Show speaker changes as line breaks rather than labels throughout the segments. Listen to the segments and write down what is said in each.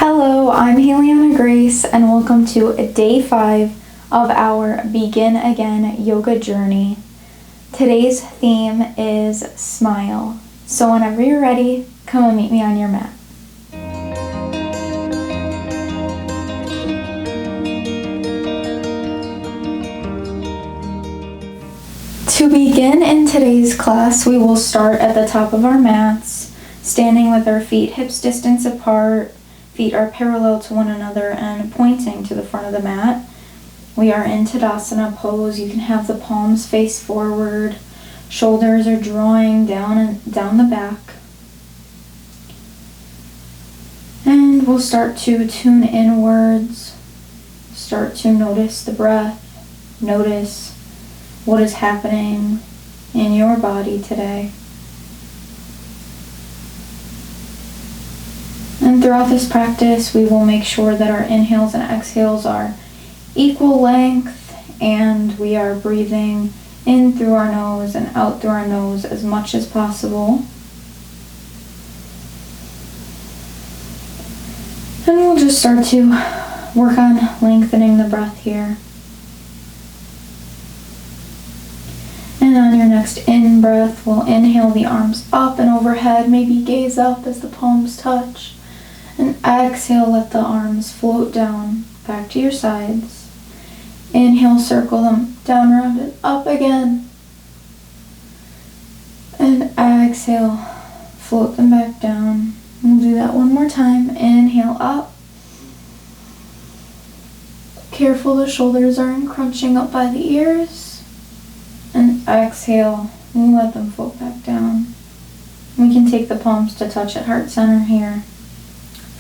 Hello, I'm Hailianna Grace, and welcome to day 5 of our Begin Again yoga journey. Today's theme is smile. So whenever you're ready, come and meet me on your mat. To begin in today's class, we will start at the top of our mats, standing with our feet hips distance apart. Feet are parallel to one another and pointing to the front of the mat. We are in Tadasana pose. You can have the palms face forward. Shoulders are drawing down the back. And we'll start to tune inwards. Start to notice the breath. Notice what is happening in your body today. And throughout this practice, we will make sure that our inhales and exhales are equal length, and we are breathing in through our nose and out through our nose as much as possible. And we'll just start to work on lengthening the breath here. And on your next in-breath, we'll inhale the arms up and overhead, maybe gaze up as the palms touch. And exhale, let the arms float down, back to your sides. Inhale, circle them down, round, and up again. And exhale, float them back down. We'll do that one more time. Inhale, up. Careful, the shoulders aren't crunching up by the ears. And exhale, we'll let them float back down. We can take the palms to touch at heart center here.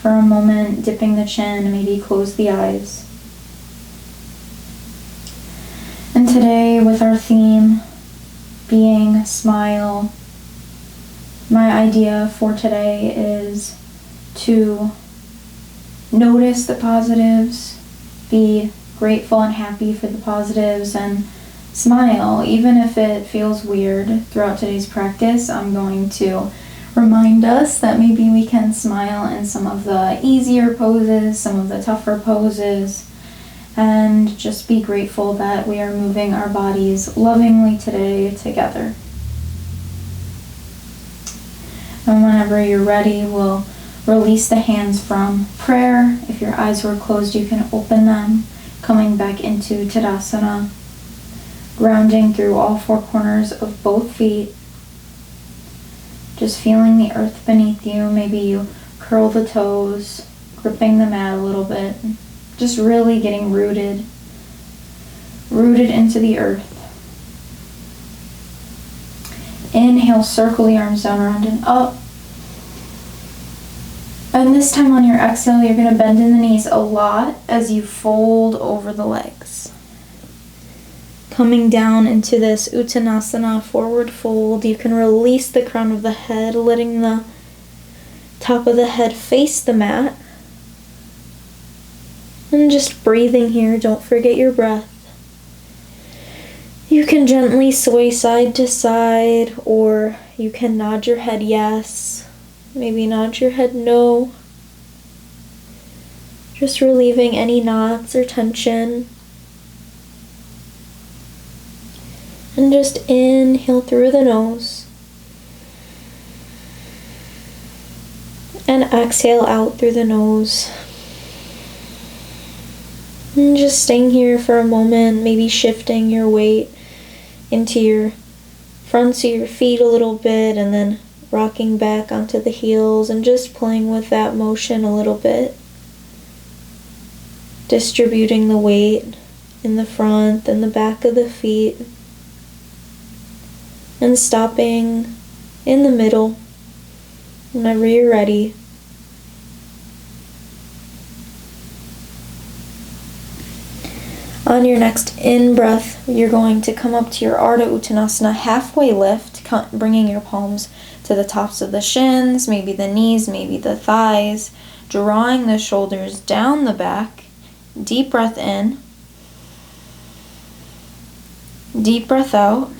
For a moment, dipping the chin, maybe close the eyes. And today, with our theme being smile, my idea for today is to notice the positives, be grateful and happy for the positives, and smile. Even if it feels weird throughout today's practice, I'm going to remind us that maybe we can smile in some of the easier poses, some of the tougher poses, and just be grateful that we are moving our bodies lovingly today together. And whenever you're ready, we'll release the hands from prayer. If your eyes were closed, you can open them, coming back into Tadasana, grounding through all four corners of both feet. Just feeling the earth beneath you. Maybe you curl the toes, gripping the mat a little bit. Just really getting rooted into the earth. Inhale, circle the arms down, around, and up. And this time on your exhale, you're going to bend in the knees a lot as you fold over the legs. Coming down into this Uttanasana, forward fold, you can release the crown of the head, letting the top of the head face the mat. And just breathing here, don't forget your breath. You can gently sway side to side, or you can nod your head yes, maybe nod your head no. Just relieving any knots or tension. And just inhale through the nose. And exhale out through the nose. And just staying here for a moment, maybe shifting your weight into your fronts of your feet a little bit, and then rocking back onto the heels and just playing with that motion a little bit. Distributing the weight in the front and the back of the feet. And stopping in the middle whenever you're ready. On your next in-breath, you're going to come up to your Ardha Uttanasana halfway lift, bringing your palms to the tops of the shins, maybe the knees, maybe the thighs, drawing the shoulders down the back. Deep breath in. Deep breath out.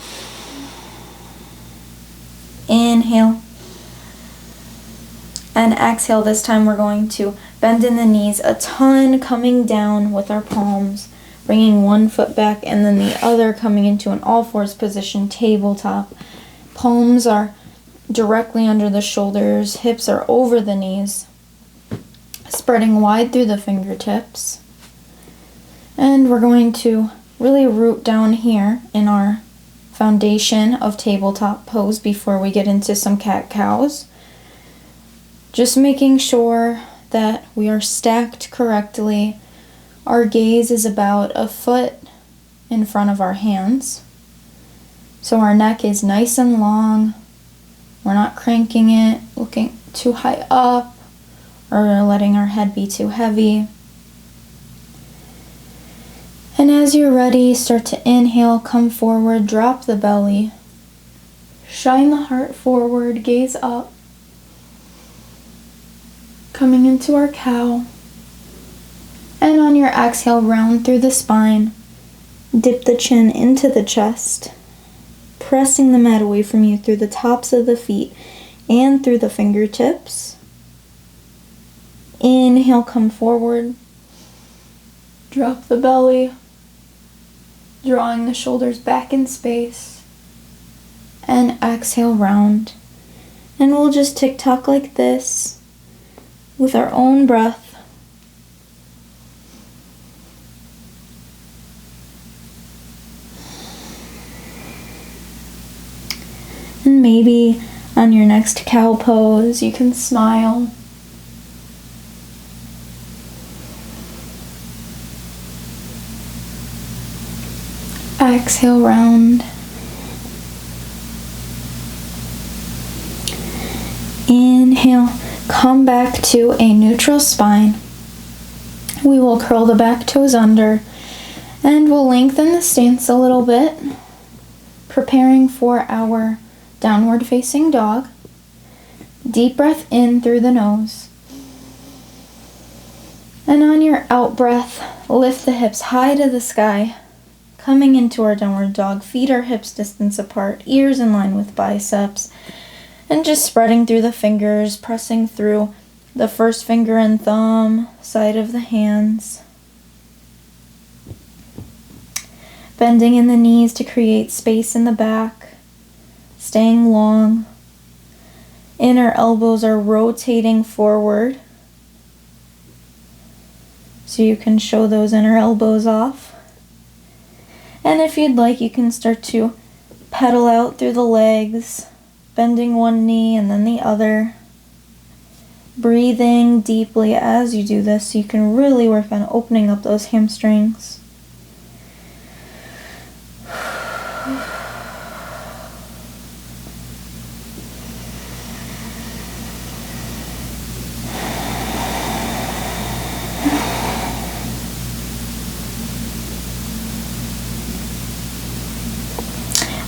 Inhale. And exhale. This time we're going to Bend in the knees a ton, coming down with our palms, bringing one foot back and then the other coming into an all-fours position, tabletop. Palms are directly under the shoulders, hips are over the knees, spreading wide through the fingertips. And we're going to really root down here in our foundation of tabletop pose before we get into some cat-cows. Just making sure that we are stacked correctly. Our gaze is about a foot in front of our hands. So our neck is nice and long. We're not cranking it, looking too high up, or letting our head be too heavy. And as you're ready, start to inhale, come forward, drop the belly. Shine the heart forward, gaze up. Coming into our cow. And on your exhale, round through the spine. Dip the chin into the chest. Pressing the mat away from you through the tops of the feet and through the fingertips. Inhale, come forward. Drop the belly. Drawing the shoulders back in space. And exhale, round. And we'll just tick-tock like this with our own breath. And maybe on your next cow pose, you can smile. Exhale, round. Inhale, come back to a neutral spine. We will curl the back toes under and we'll lengthen the stance a little bit, preparing for our downward facing dog. Deep breath in through the nose. And on your out breath, lift the hips high to the sky. Coming into our downward dog, feet are hips distance apart, ears in line with biceps, and just spreading through the fingers, pressing through the first finger and thumb, side of the hands. Bending in the knees to create space in the back, staying long. Inner elbows are rotating forward, so you can show those inner elbows off. And if you'd like, you can start to pedal out through the legs, bending one knee and then the other. Breathing deeply as you do this so you can really work on opening up those hamstrings.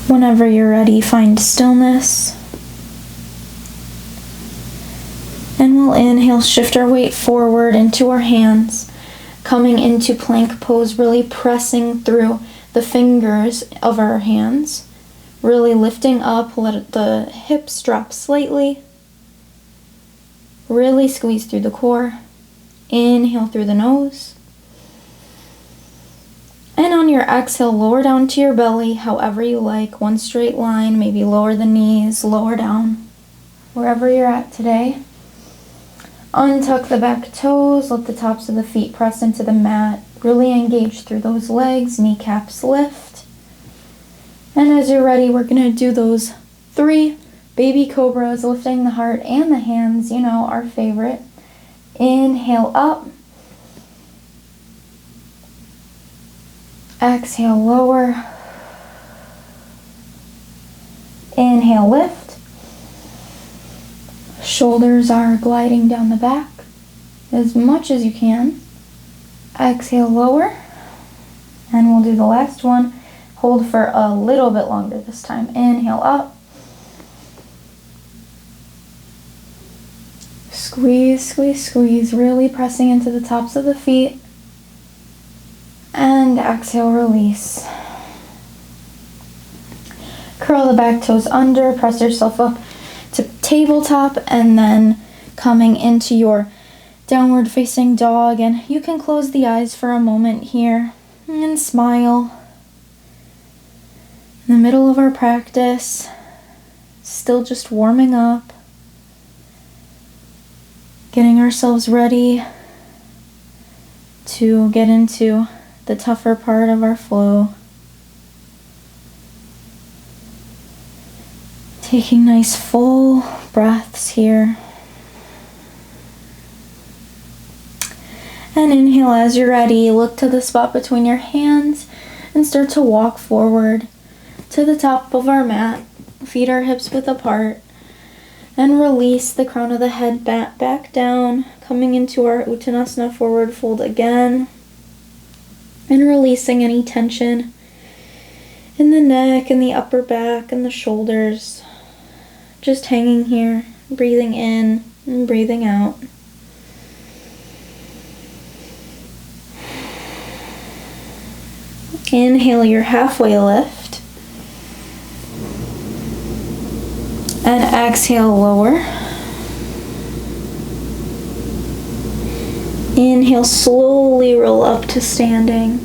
Whenever you're ready, find stillness. And we'll inhale, shift our weight forward into our hands, coming into plank pose, really pressing through the fingers of our hands, really lifting up, let the hips drop slightly, really squeeze through the core. Inhale through the nose. And on your exhale, lower down to your belly, however you like. One straight line, maybe lower the knees, lower down, wherever you're at today. Untuck the back toes, let the tops of the feet press into the mat. Really engage through those legs, kneecaps lift. And as you're ready, we're going to do those 3 baby cobras, lifting the heart and the hands, you know, our favorite. Inhale up. Exhale, lower. Inhale, lift. Shoulders are gliding down the back as much as you can. Exhale, lower. And we'll do the last one. Hold for a little bit longer this time. Inhale, up. Squeeze, squeeze, squeeze. Really pressing into the tops of the feet. And exhale, release. Curl the back toes under, press yourself up to tabletop, and then coming into your downward facing dog, and you can close the eyes for a moment here and smile. In the middle of our practice, still just warming up, getting ourselves ready to get into the tougher part of our flow. Taking nice full breaths here. And inhale as you're ready. Look to the spot between your hands and start to walk forward to the top of our mat. Feet are hips width apart. And release the crown of the head back down, coming into our Uttanasana forward fold again. And releasing any tension in the neck and the upper back and the shoulders. Just hanging here, breathing in and breathing out. Inhale your halfway lift. And exhale, lower. Inhale, slowly roll up to standing.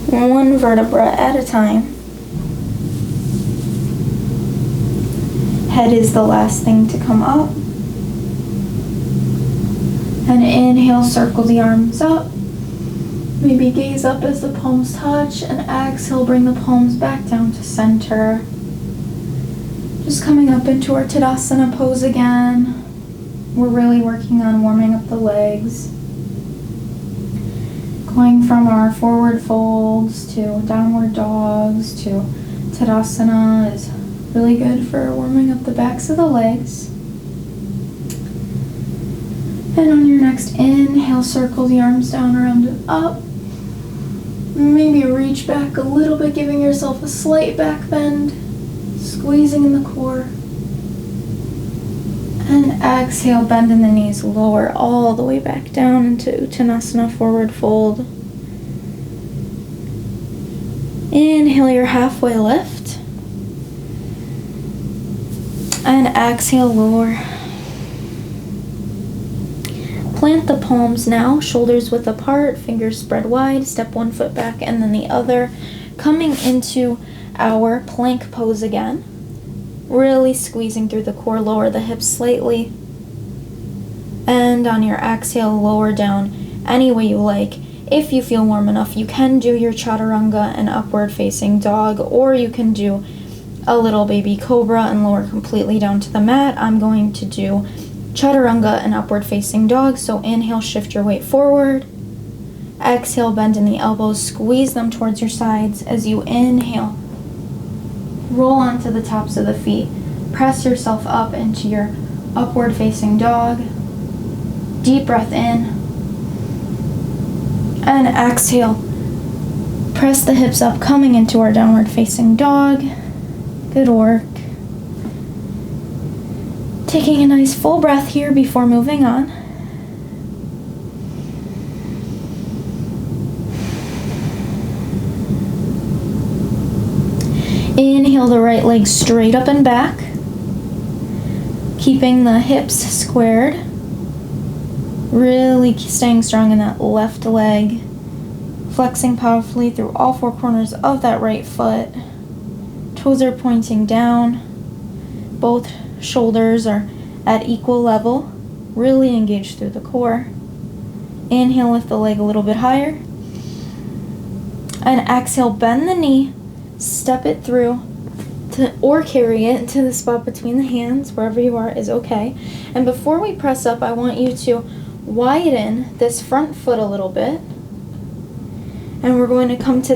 One vertebra at a time. Head is the last thing to come up. And inhale, circle the arms up. Maybe gaze up as the palms touch, and exhale, bring the palms back down to center. Just coming up into our Tadasana pose again. We're really working on warming up the legs. Going from our forward folds to downward dogs to Tadasana is really good for warming up the backs of the legs. And on your next inhale, circle the arms down, around and up. Maybe reach back a little bit, giving yourself a slight back bend, squeezing in the core. And exhale, bend in the knees, lower all the way back down into Uttanasana forward fold. Inhale your halfway lift. And exhale, lower. Plant the palms now, shoulders width apart, fingers spread wide, step one foot back and then the other. Coming into our plank pose again. Really squeezing through the core, lower the hips slightly. And on your exhale, lower down any way you like. If you feel warm enough, you can do your chaturanga and upward facing dog, or you can do a little baby cobra and lower completely down to the mat. I'm going to do chaturanga and upward facing dog. So inhale, shift your weight forward. Exhale, bend in the elbows, squeeze them towards your sides. As you inhale, roll onto the tops of the feet. Press yourself up into your upward facing dog. Deep breath in. And exhale. Press the hips up, coming into our downward facing dog. Good work. Taking a nice full breath here before moving on. Inhale the right leg straight up and back, keeping the hips squared. Really staying strong in that left leg, flexing powerfully through all four corners of that right foot. Toes are pointing down. Both shoulders are at equal level. Really engage through the core. Inhale, lift the leg a little bit higher. And exhale, bend the knee. Step it through or carry it to the spot between the hands. Wherever you are is okay. And before we press up, I want you to widen this front foot a little bit. And we're going to come to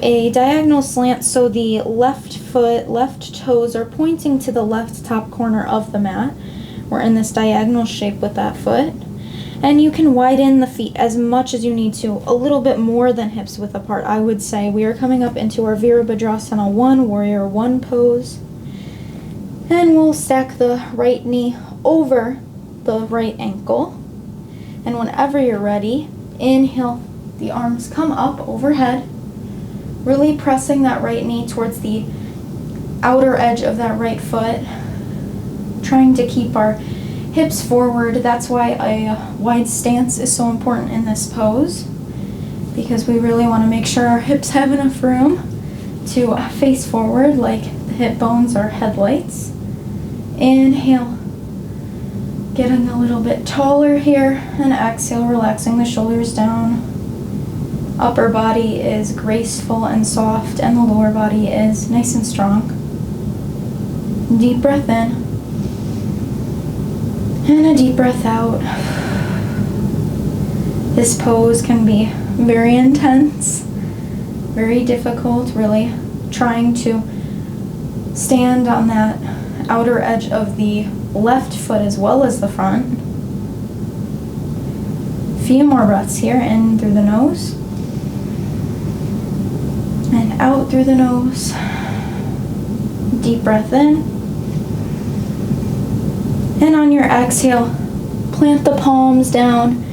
a diagonal slant, so the left foot, left toes are pointing to the left top corner of the mat. We're in this diagonal shape with that foot. And you can widen the feet as much as you need to, a little bit more than hips width apart, I would say. We are coming up into our Virabhadrasana 1, Warrior 1 pose. And we'll stack the right knee over the right ankle. And whenever you're ready, inhale, the arms come up overhead, really pressing that right knee towards the outer edge of that right foot, trying to keep our hips forward. That's why a wide stance is so important in this pose, because we really want to make sure our hips have enough room to face forward, like the hip bones are headlights. Inhale, getting a little bit taller here, and exhale, relaxing the shoulders down. Upper body is graceful and soft, and the lower body is nice and strong. Deep breath in, and a deep breath out. This pose can be very intense, very difficult, really trying to stand on that outer edge of the left foot as well as the front. Few more breaths here, in through the nose and out through the nose. Deep breath in, and on your exhale, plant the palms down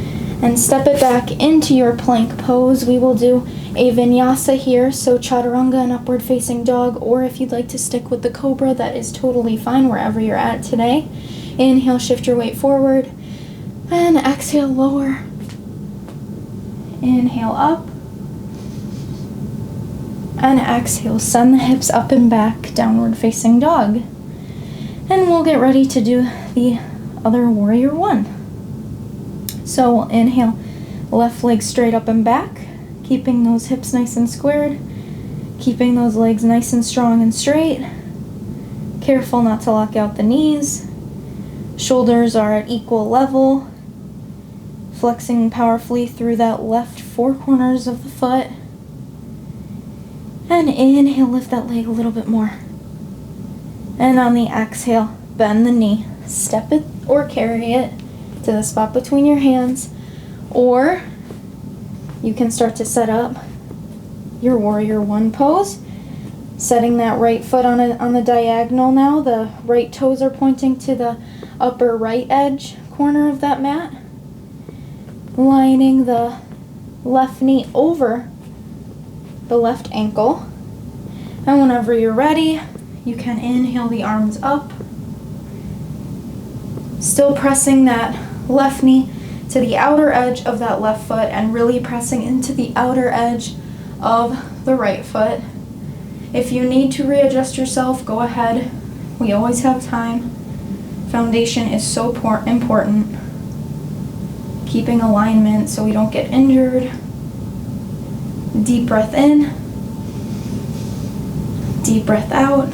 and step it back into your plank pose. We will do a vinyasa here, so chaturanga and upward facing dog, or if you'd like to stick with the cobra, that is totally fine wherever you're at today. Inhale, shift your weight forward, and exhale, lower. Inhale, up, and exhale, send the hips up and back, downward facing dog. And we'll get ready to do the other warrior one. So we'll inhale, left leg straight up and back, keeping those hips nice and squared, keeping those legs nice and strong and straight. Careful not to lock out the knees. Shoulders are at equal level, flexing powerfully through that left four corners of the foot. And inhale, lift that leg a little bit more. And on the exhale, bend the knee, step it or carry it to the spot between your hands, or you can start to set up your warrior one pose, setting that right foot on the diagonal now. The right toes are pointing to the upper right edge corner of that mat, lining the left knee over the left ankle. And whenever you're ready, you can inhale the arms up, still pressing that left knee to the outer edge of that left foot and really pressing into the outer edge of the right foot. If you need to readjust yourself, go ahead. We always have time. Foundation is so important. Keeping alignment so we don't get injured. Deep breath in. Deep breath out.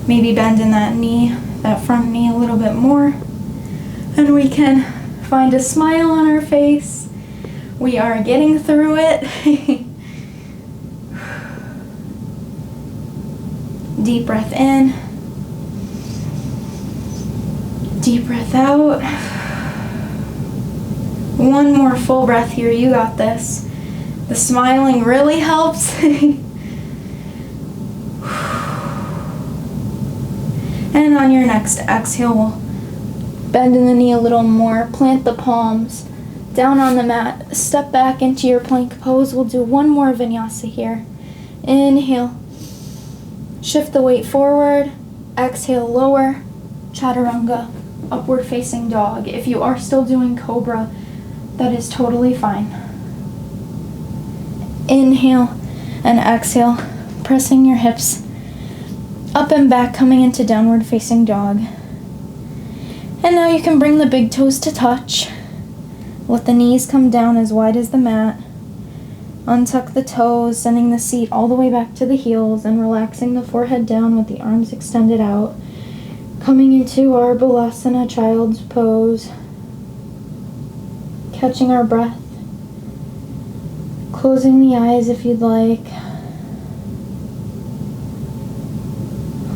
Maybe bend in that knee, that front knee a little bit more. And we can find a smile on our face. We are getting through it. Deep breath in. Deep breath out. One more full breath here. You got this. The smiling really helps. And on your next exhale, we'll bend in the knee a little more, plant the palms down on the mat, step back into your plank pose. We'll do one more vinyasa here. Inhale, shift the weight forward, exhale, lower, chaturanga, upward facing dog. If you are still doing cobra, that is totally fine. Inhale and exhale, pressing your hips up and back, coming into downward facing dog. And now you can bring the big toes to touch. Let the knees come down as wide as the mat. Untuck the toes, sending the seat all the way back to the heels and relaxing the forehead down with the arms extended out. Coming into our Balasana child's pose. Catching our breath. Closing the eyes if you'd like.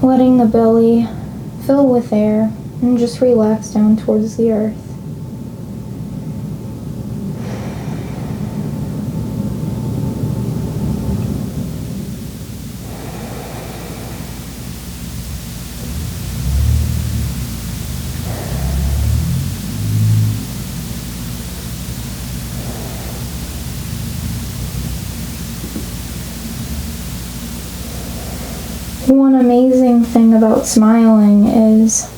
Letting the belly fill with air and just relax down towards the earth. One amazing thing about smiling is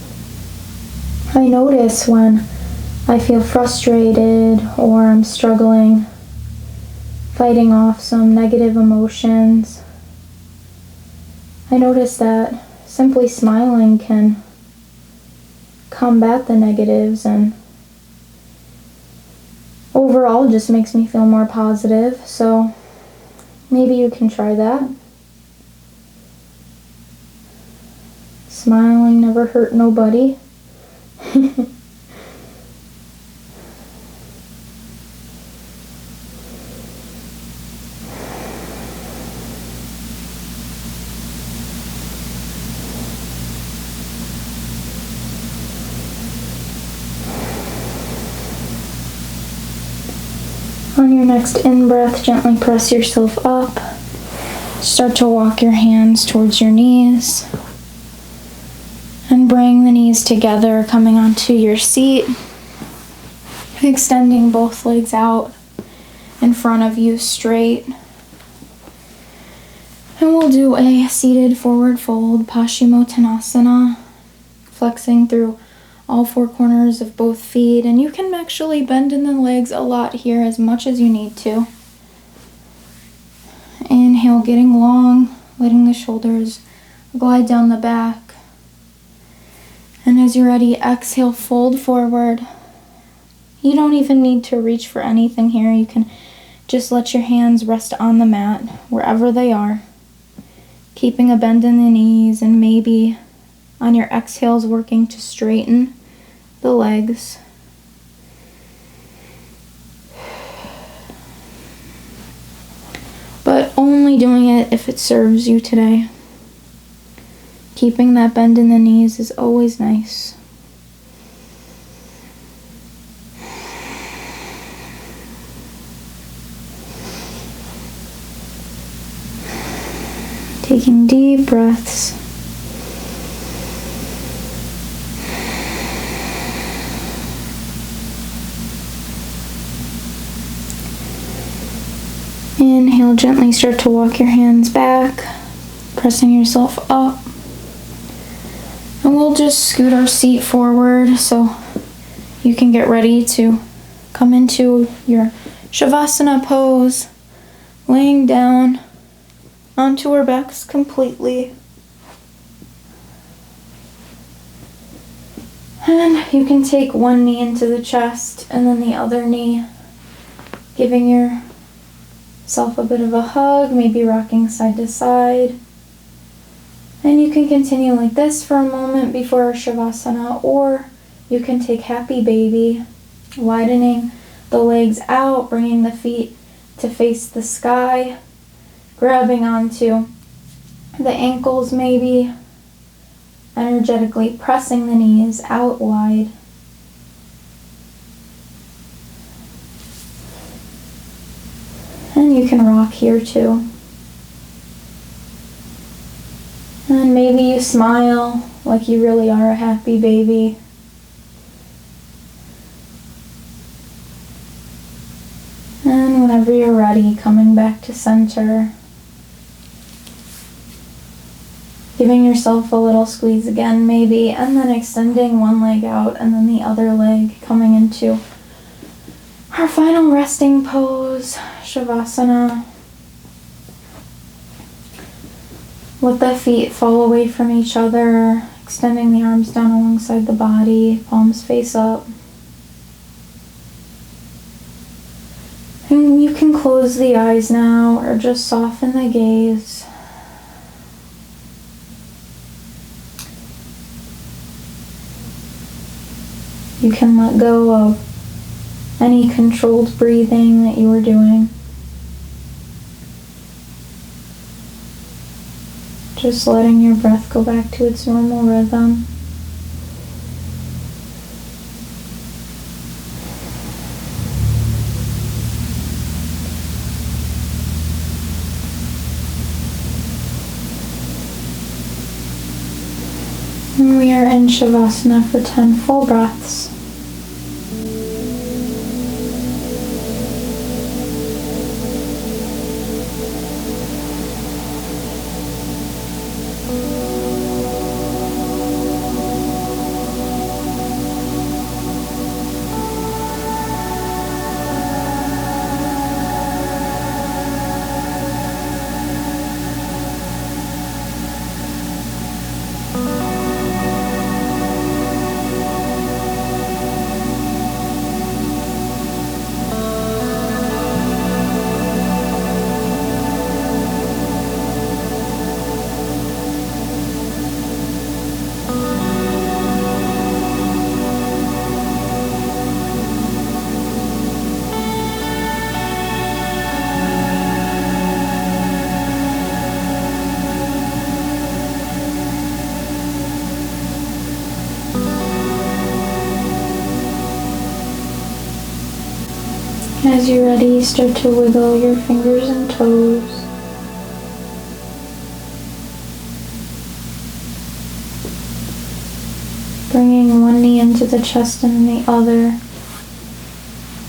I notice when I feel frustrated or I'm struggling, fighting off some negative emotions. I notice that simply smiling can combat the negatives and overall just makes me feel more positive. So maybe you can try that. Smiling never hurt nobody. On your next in-breath, gently press yourself up. Start to walk your hands towards your knees. And bring the knees together, coming onto your seat. Extending both legs out in front of you straight. And we'll do a seated forward fold, Paschimottanasana, flexing through all four corners of both feet, and you can actually bend in the legs a lot here, as much as you need to. Inhale, getting long, letting the shoulders glide down the back. And as you're ready, exhale, fold forward. You don't even need to reach for anything here. You can just let your hands rest on the mat, wherever they are. Keeping a bend in the knees, and maybe on your exhales working to straighten the legs. But only doing it if it serves you today. Keeping that bend in the knees is always nice. Taking deep breaths. Inhale, gently start to walk your hands back, pressing yourself up. And we'll just scoot our seat forward so you can get ready to come into your Shavasana pose, laying down onto our backs completely. And you can take one knee into the chest and then the other knee, giving yourself a bit of a hug, maybe rocking side to side. And you can continue like this for a moment before our Shavasana, or you can take Happy Baby, widening the legs out, bringing the feet to face the sky, grabbing onto the ankles maybe, energetically pressing the knees out wide. And you can rock here too. And maybe you smile like you really are a happy baby. And whenever you're ready, coming back to center. Giving yourself a little squeeze again maybe, and then extending one leg out and then the other leg, coming into our final resting pose, Shavasana. Let the feet fall away from each other, extending the arms down alongside the body, palms face up. And you can close the eyes now or just soften the gaze. You can let go of any controlled breathing that you were doing. Just letting your breath go back to its normal rhythm. And we are in Shavasana for 10 full breaths. As you're ready, start to wiggle your fingers and toes. Bringing one knee into the chest and the other.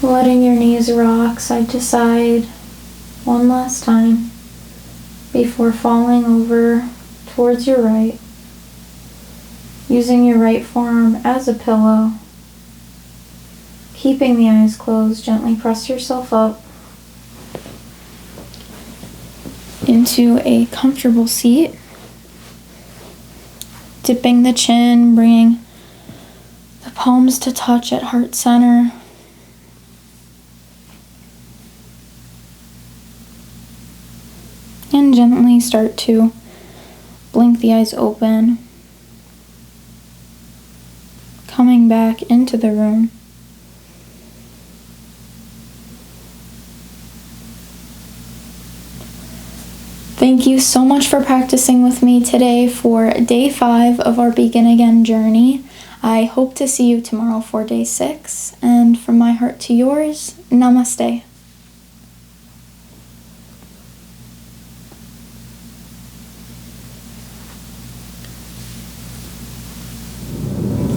Letting your knees rock side to side one last time before falling over towards your right. Using your right forearm as a pillow. Keeping the eyes closed, gently press yourself up into a comfortable seat. Dipping the chin, bringing the palms to touch at heart center. And gently start to blink the eyes open. Coming back into the room. Thank you so much for practicing with me today for day 5 of our Begin Again journey. I hope to see you tomorrow for day 6. And from my heart to yours, namaste.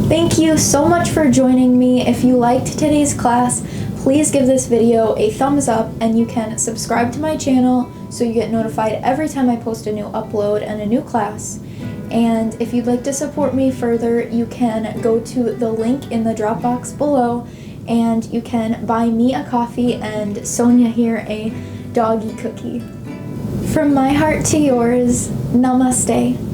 Thank you so much for joining me. If you liked today's class, please give this video a thumbs up, and you can subscribe to my channel so you get notified every time I post a new upload and a new class. And if you'd like to support me further, you can go to the link in the drop box below, and you can buy me a coffee and Sonia here a doggy cookie. From my heart to yours, namaste.